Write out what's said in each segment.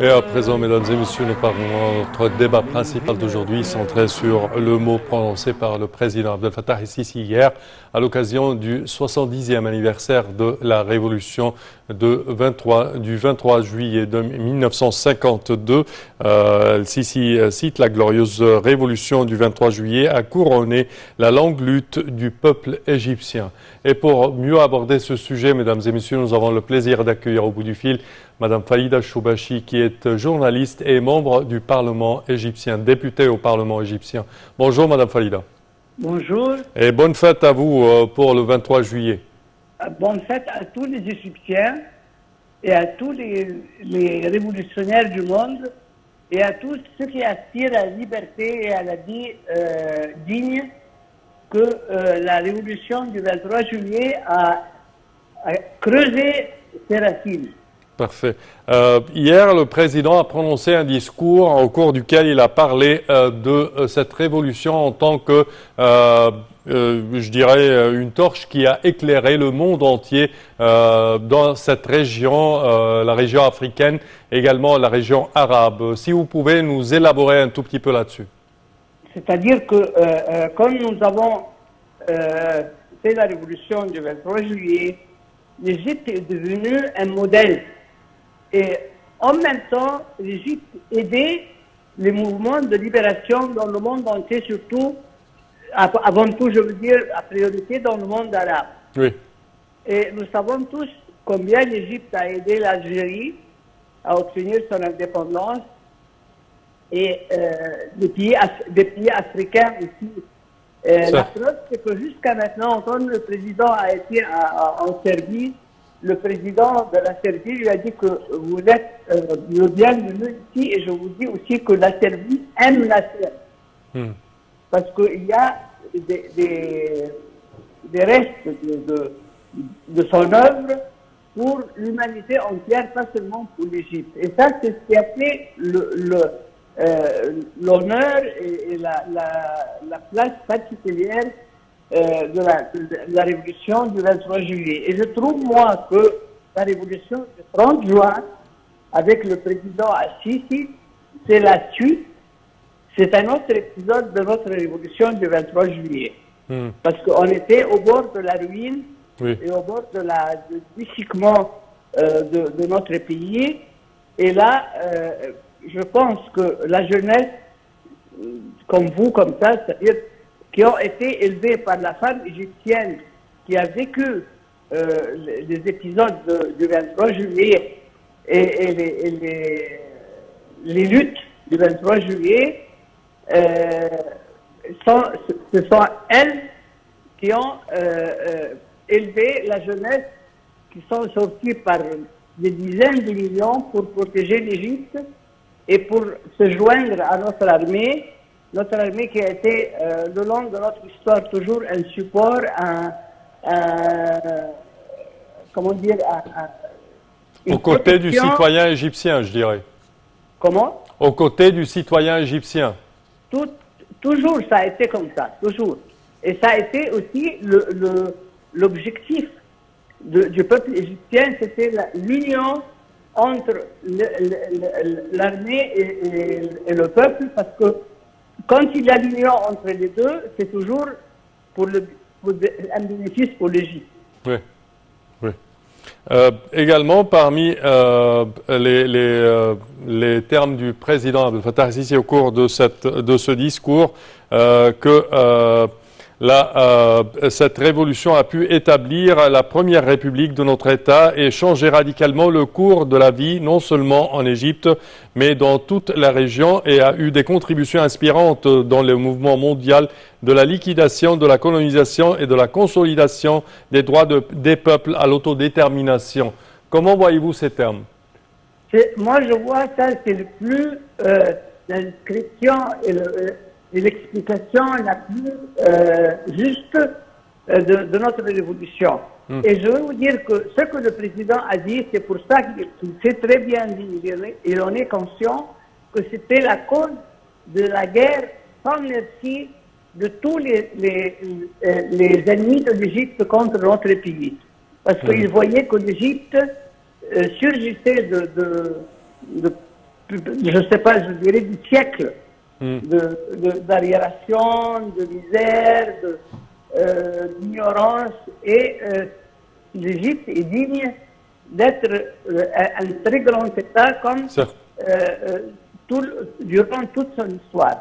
Et à présent, mesdames et messieurs, nous parlons notre débat principal d'aujourd'hui, centré sur le mot prononcé par le président Abdel Fattah el-Sisi hier, à l'occasion du 70e anniversaire de la révolution du 23 juillet de 1952. El-Sisi cite la glorieuse révolution du 23 juillet a couronné la longue lutte du peuple égyptien. Et pour mieux aborder ce sujet, mesdames et messieurs, nous avons le plaisir d'accueillir au bout du fil Madame Falida Choubachi, qui est journaliste et membre du Parlement égyptien, députée au Parlement égyptien. Bonjour Madame Falida. Bonjour. Et bonne fête à vous pour le 23 juillet. Bonne fête à tous les Égyptiens et à tous les révolutionnaires du monde et à tous ceux qui aspirent à la liberté et à la vie digne que la révolution du 23 juillet a creusé ses racines. Parfait. Hier, le président a prononcé un discours au cours duquel il a parlé de cette révolution en tant que, je dirais, une torche qui a éclairé le monde entier dans cette région, la région africaine, également la région arabe. Si vous pouvez nous élaborer un tout petit peu là-dessus. C'est-à-dire que comme nous avons fait la révolution du 23 juillet, l'Égypte est devenue un modèle. Et en même temps, l'Égypte aidait les mouvements de libération dans le monde entier, surtout, avant tout, je veux dire, à priorité dans le monde arabe. Oui. Et nous savons tous combien l'Égypte a aidé l'Algérie à obtenir son indépendance et des pays africains aussi. La preuve, c'est que jusqu'à maintenant, quand le président a été en Serbie, le président de la Serbie lui a dit que vous êtes le bienvenu ici, et je vous dis aussi que la Serbie aime la Serbie. Parce qu'il y a des restes de son œuvre pour l'humanité entière, pas seulement pour l'Égypte. Et ça, c'est ce qui a fait l'honneur et la place particulière de la révolution du 23 juillet. Et je trouve, moi, que la révolution du 30 juin, avec le président Al-Sisi, c'est la suite, c'est un autre épisode de notre révolution du 23 juillet. Parce qu'on était au bord de la ruine, oui, et au bord du déchiquement de notre pays. Et là, je pense que la jeunesse, comme vous, comme ça, c'est-à-dire qui ont été élevés par la femme égyptienne qui a vécu les épisodes du 23 juillet et les luttes du 23 juillet, ce sont elles qui ont élevé la jeunesse, qui sont sorties par des dizaines de millions pour protéger l'Égypte et pour se joindre à notre armée qui a été, le long de notre histoire, toujours un support, comment dire, aux côtés du citoyen égyptien, je dirais. Comment? Aux côtés du citoyen égyptien. Toujours, ça a été comme ça, toujours. Et ça a été aussi l'objectif du peuple égyptien, c'était l'union entre l'armée et le peuple, parce que quand il y a l'union entre les deux, c'est toujours pour un bénéfice pour l'Égypte. Oui, oui. Également, parmi les termes du président Abdel Fattah el-Sisi au cours de ce discours, cette révolution a pu établir la première république de notre État et changer radicalement le cours de la vie, non seulement en Égypte, mais dans toute la région, et a eu des contributions inspirantes dans le mouvement mondial de la liquidation, de la colonisation et de la consolidation des droits des peuples à l'autodétermination. Comment voyez-vous ces termes? Moi, je vois ça, c'est le plus l'inscription et l'explication la plus juste de notre révolution. Et je veux vous dire que ce que le président a dit, c'est pour ça qu'il s'est très bien dit, il en est conscient que c'était la cause de la guerre sans merci de tous les ennemis de l'Égypte contre notre pays. Parce qu'il voyait que l'Égypte surgissait je sais pas, je dirais du siècle d'arriération, de misère, d'ignorance. Et l'Égypte est digne d'être un très grand État comme durant toute son histoire.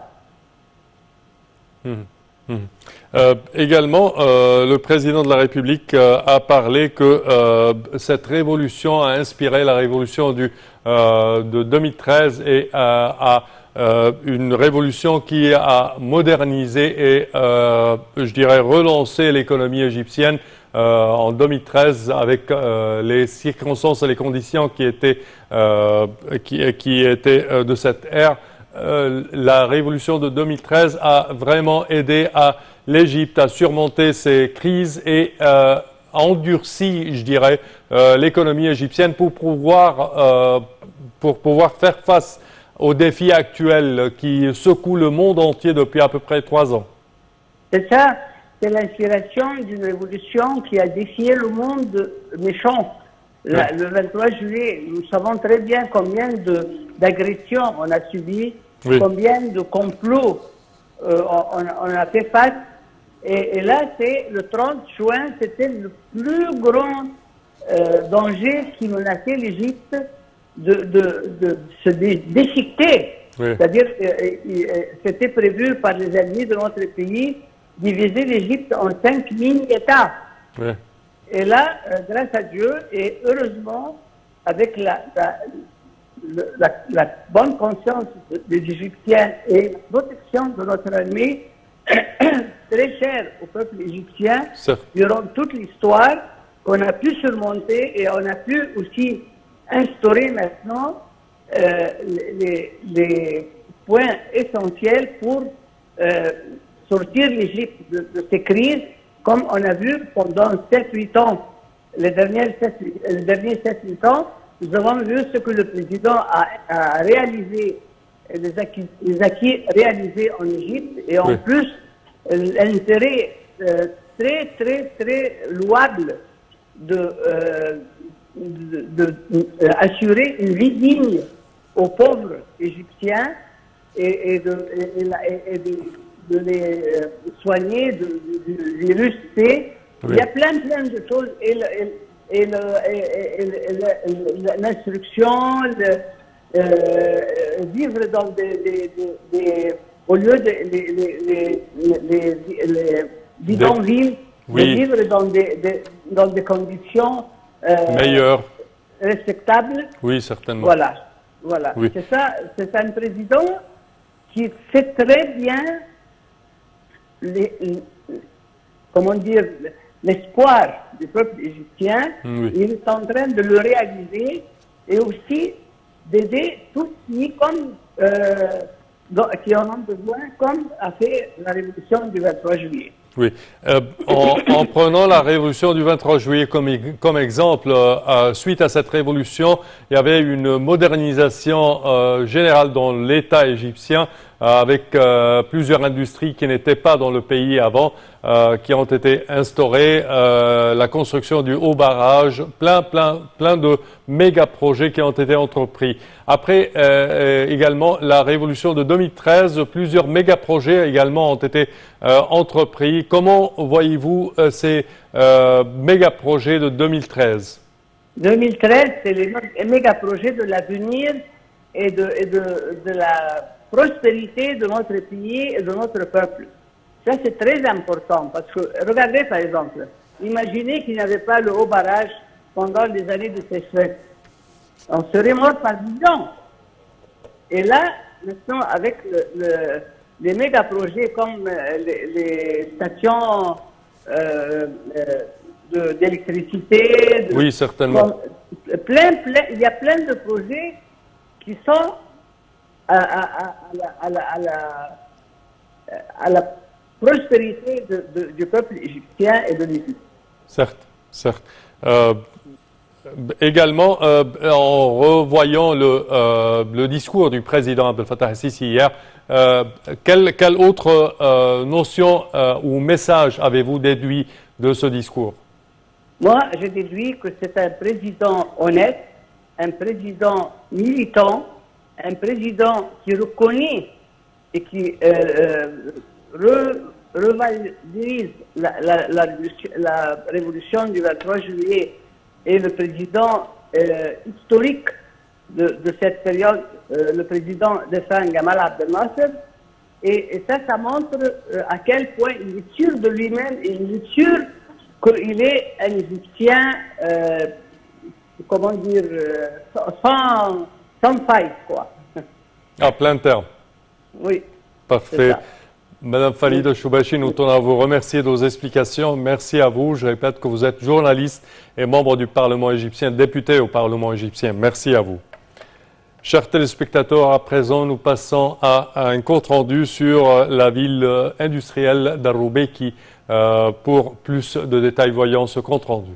Également, le président de la République a parlé que cette révolution a inspiré la révolution de 2013 et une révolution qui a modernisé et, je dirais, relancé l'économie égyptienne en 2013 avec les circonstances et les conditions qui étaient de cette ère. La révolution de 2013 a vraiment aidé à l'Égypte à surmonter ces crises et endurci, je dirais, l'économie égyptienne pour pouvoir faire face aux défis actuels qui secouent le monde entier depuis à peu près 3 ans. C'est ça, c'est l'inspiration d'une révolution qui a défié le monde méchant. Le 23 juillet, nous savons très bien combien d'agressions on a subi, combien de complots on a fait face. Et là, c'est le 30 juin, c'était le plus grand danger qui menaçait l'Égypte de se déchiqueter. C'est-à-dire, c'était prévu par les ennemis de notre pays diviser l'Égypte en 5 mini-États. Et là, grâce à Dieu, et heureusement, avec la bonne conscience des Égyptiens et la protection de notre armée, très chère au peuple égyptien, durant toute l'histoire, on a pu surmonter et on a pu aussi instaurer maintenant les points essentiels pour sortir l'Égypte de ces crises, comme on a vu pendant 7-8 ans. Les derniers 7-8 ans, nous avons vu ce que le président a réalisé, les acquis réalisés en Égypte, et en plus, l'intérêt très, très, très louable d'assurer une vie digne aux pauvres Égyptiens et de les soigner du virus C. Il y a plein de choses. Et l'instruction, vivre dans au lieu les bidonvilles, vivre dans des conditions meilleures, respectables. Oui, certainement. Voilà. Oui. C'est ça, c'est un président qui sait très bien l'espoir du peuple égyptien. Il est en train de le réaliser et aussi d'aider tous qui en ont besoin, comme a fait la révolution du 23 juillet. Oui. En prenant la révolution du 23 juillet comme exemple, suite à cette révolution, il y avait une modernisation générale dans l'État égyptien avec plusieurs industries qui n'étaient pas dans le pays avant, qui ont été instaurées, la construction du haut barrage, plein de méga projets qui ont été entrepris. Après également la révolution de 2013, plusieurs méga projets également ont été entrepris. Comment voyez-vous ces méga projets de 2013? 2013, c'est les méga projets de l'avenir et de la prospérité de notre pays et de notre peuple. Ça, c'est très important parce que, regardez par exemple, imaginez qu'il n'y avait pas le haut barrage pendant les années de sécheresse. On serait mort par millions. Et là, maintenant, avec les méga projets comme les stations d'électricité, oui, certainement. Il y a plein de projets qui sont à la prospérité du peuple égyptien et de l'Égypte. Certes. Également, en revoyant le discours du président Abdel Fattah el-Sisi hier, quelle autre notion ou message avez-vous déduit de ce discours? Moi, j'ai déduit que c'est un président honnête, un président militant, un président qui reconnaît et qui revalide la révolution du 23 juillet et le président historique de cette période, le président défunt Gamal Abdel Nasser. Et ça montre à quel point il est sûr de lui-même et il est sûr qu'il est un Égyptien, comment dire, sans faille, quoi. À plein terme. Oui. Parfait. Madame Falida Choubachi, nous tenons à vous remercier de vos explications. Merci à vous. Je répète que vous êtes journaliste et membre du Parlement égyptien, député au Parlement égyptien. Merci à vous. Chers téléspectateurs, à présent, nous passons à un compte-rendu sur la ville industrielle d'Arroubeki. Pour plus de détails, voyons ce compte-rendu.